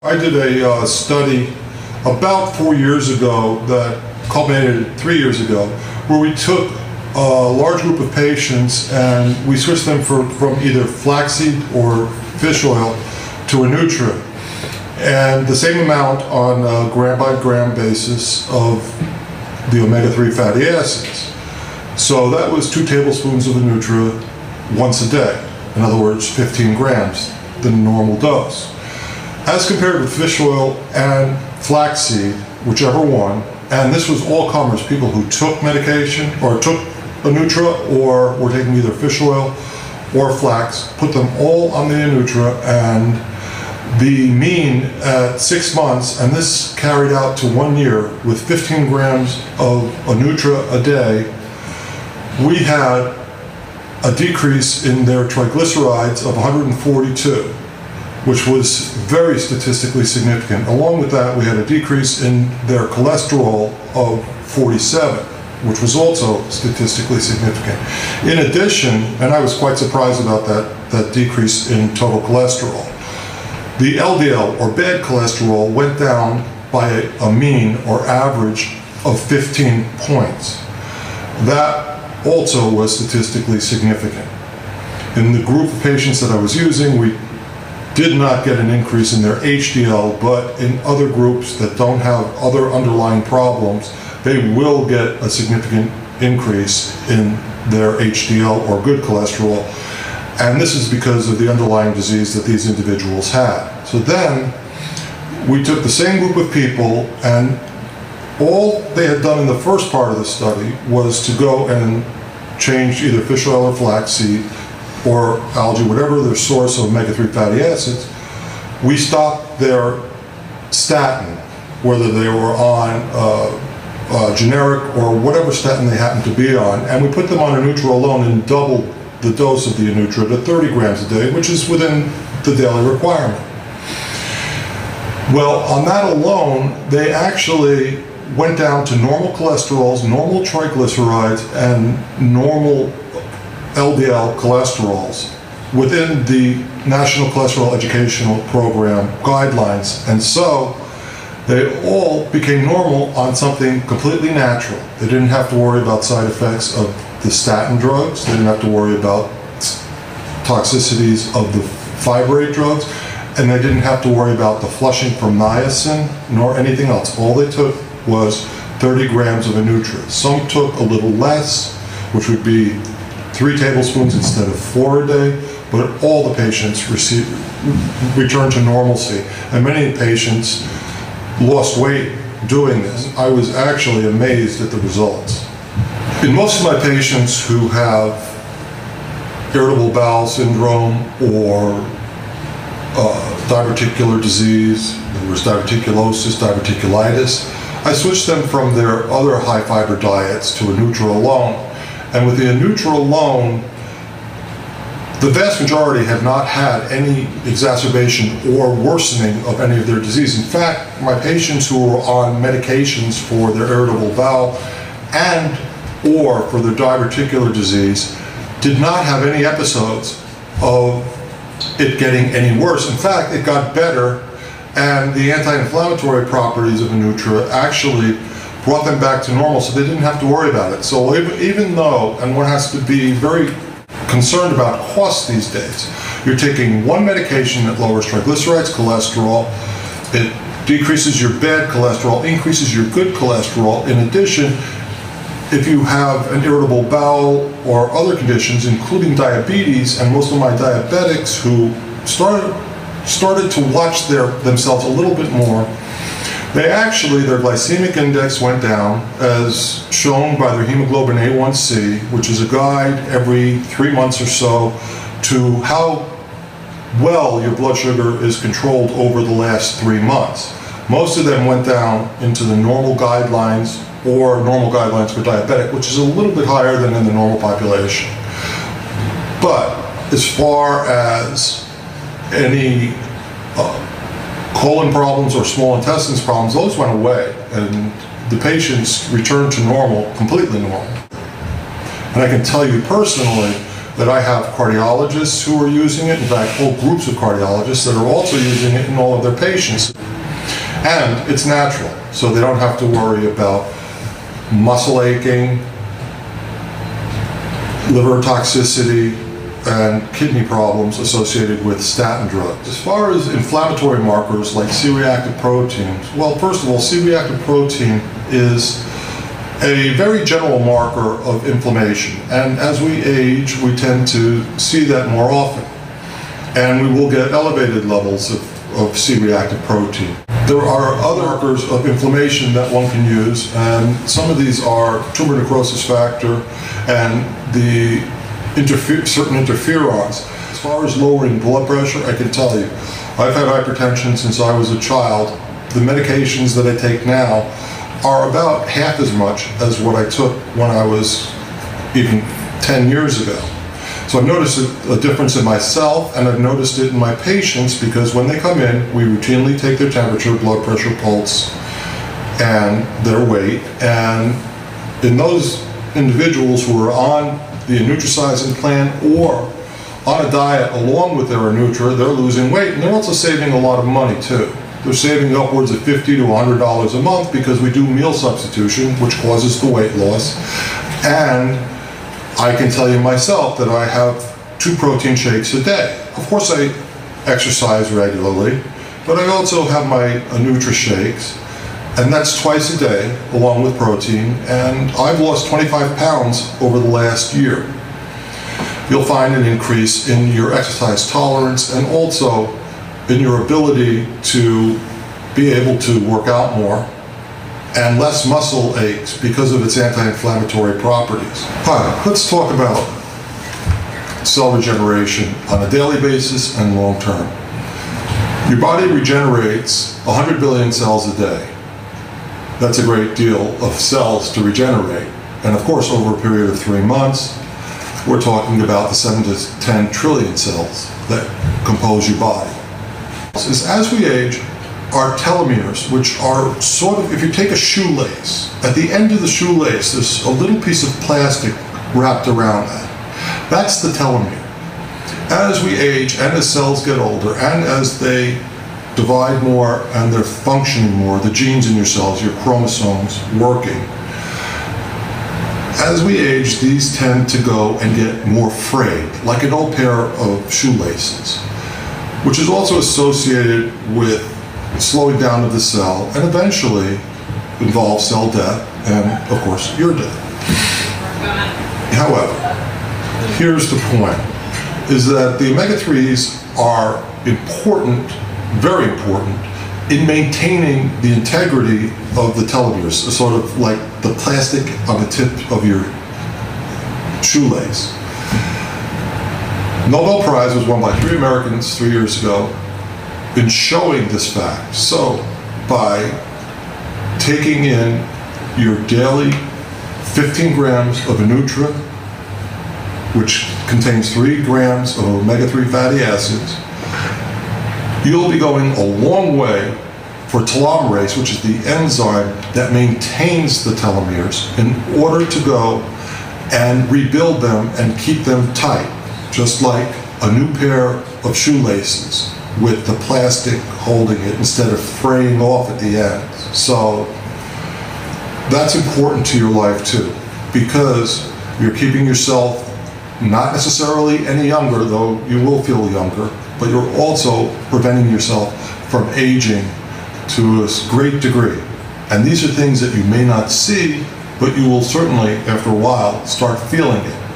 I did a study about 4 years ago that culminated 3 years ago, where we took a large group of patients and we switched them from either flaxseed or fish oil to a Nutra, and the same amount on a gram-by-gram basis of the omega-3 fatty acids. So that was 2 tablespoons of a Nutra once a day. In other words, 15 grams, the normal dose. As compared with fish oil and flaxseed, whichever one, and this was all comers, people who took medication or took a Nutra or were taking either fish oil or flax, put them all on the Nutra, and the mean at 6 months, and this carried out to 1 year with 15 grams of a Nutra a day, we had a decrease in their triglycerides of 142. Which was very statistically significant. Along with that, we had a decrease in their cholesterol of 47, which was also statistically significant. In addition, and I was quite surprised about that decrease in total cholesterol, the LDL, or bad cholesterol, went down by a mean or average of 15 points. That also was statistically significant. In the group of patients that I was using, we did not get an increase in their HDL, but in other groups that don't have other underlying problems, they will get a significant increase in their HDL, or good cholesterol, and this is because of the underlying disease that these individuals had. So then we took the same group of people, and all they had done in the first part of the study was to go and change either fish oil or flaxseed or algae, whatever their source of omega-3 fatty acids. We stopped their statin, whether they were on generic or whatever statin they happened to be on, and we put them on a Nutra alone and doubled the dose of the Nutra to 30 grams a day, which is within the daily requirement. Well, on that alone, they actually went down to normal cholesterols, normal triglycerides, and normal LDL cholesterols within the National Cholesterol Educational Program guidelines, and so they all became normal on something completely natural. They didn't have to worry about side effects of the statin drugs, they didn't have to worry about toxicities of the fibrate drugs, and they didn't have to worry about the flushing from niacin nor anything else. All they took was 30 grams of a Nutra. Some took a little less, which would be 3 tablespoons instead of 4 a day, but all the patients returned to normalcy, and many patients lost weight doing this. I was actually amazed at the results. In most of my patients who have irritable bowel syndrome or diverticular disease, in other words, diverticulosis, diverticulitis, I switched them from their other high fiber diets to a Nutra alone. And with the Nutra alone, the vast majority have not had any exacerbation or worsening of any of their disease. In fact, my patients who were on medications for their irritable bowel and or for their diverticular disease did not have any episodes of it getting any worse. In fact, it got better, and the anti-inflammatory properties of a Nutra actually brought them back to normal, so they didn't have to worry about it. So even though, and one has to be very concerned about costs these days, you're taking one medication that lowers triglycerides, cholesterol, it decreases your bad cholesterol, increases your good cholesterol. In addition, if you have an irritable bowel or other conditions, including diabetes, and most of my diabetics who started to watch themselves a little bit more, their glycemic index went down, as shown by their hemoglobin A1C, which is a guide every 3 months or so to how well your blood sugar is controlled over the last 3 months. Most of them went down into the normal guidelines or normal guidelines for diabetic, which is a little bit higher than in the normal population. But as far as any colon problems or small intestines problems, those went away, and the patients returned to normal, completely normal. And I can tell you personally that I have cardiologists who are using it, in fact, whole groups of cardiologists that are also using it in all of their patients. And it's natural, so they don't have to worry about muscle aching, liver toxicity, and kidney problems associated with statin drugs. As far as inflammatory markers like C-reactive proteins, well, first of all, C-reactive protein is a very general marker of inflammation, and as we age, we tend to see that more often, and we will get elevated levels of C-reactive protein. There are other markers of inflammation that one can use, and some of these are tumor necrosis factor and the certain interferons. As far as lowering blood pressure, I can tell you, I've had hypertension since I was a child. The medications that I take now are about half as much as what I took when I was even 10 years ago. So I've noticed a difference in myself, and I've noticed it in my patients, because when they come in, we routinely take their temperature, blood pressure, pulse, and their weight. And in those individuals who are on the nutrisizing plan or on a diet along with their Nutra, they're losing weight, and they're also saving a lot of money too. They're saving upwards of $50 to $100 a month because we do meal substitution, which causes the weight loss. And I can tell you myself that I have 2 protein shakes a day. Of course I exercise regularly, but I also have my Nutra shakes, and that's twice a day along with protein, and I've lost 25 pounds over the last year. You'll find an increase in your exercise tolerance and also in your ability to be able to work out more, and less muscle aches because of its anti-inflammatory properties. Hi, let's talk about cell regeneration on a daily basis and long term. Your body regenerates 100 billion cells a day. That's a great deal of cells to regenerate. And of course, over a period of 3 months, we're talking about the 7 to 10 trillion cells that compose your body. As we age, our telomeres, which are sort of, if you take a shoelace, at the end of the shoelace, there's a little piece of plastic wrapped around that. That's the telomere. As we age and as cells get older and as they divide more and they're functioning more, the genes in your cells, your chromosomes working, as we age, these tend to go and get more frayed, like an old pair of shoelaces, which is also associated with slowing down of the cell and eventually involves cell death and, of course, your death. However, here's the point, is that the omega-3s are important, very important, in maintaining the integrity of the telomeres, sort of like the plastic on the tip of your shoelace. Nobel Prize was won by 3 Americans 3 years ago in showing this fact. So, by taking in your daily 15 grams of Nutra, which contains 3 grams of omega-3 fatty acids, you'll be going a long way for telomerase, which is the enzyme that maintains the telomeres, in order to go and rebuild them and keep them tight, just like a new pair of shoelaces with the plastic holding it instead of fraying off at the end. So that's important to your life too, because you're keeping yourself not necessarily any younger, though you will feel younger, but you're also preventing yourself from aging to a great degree. And these are things that you may not see, but you will certainly, after a while, start feeling it.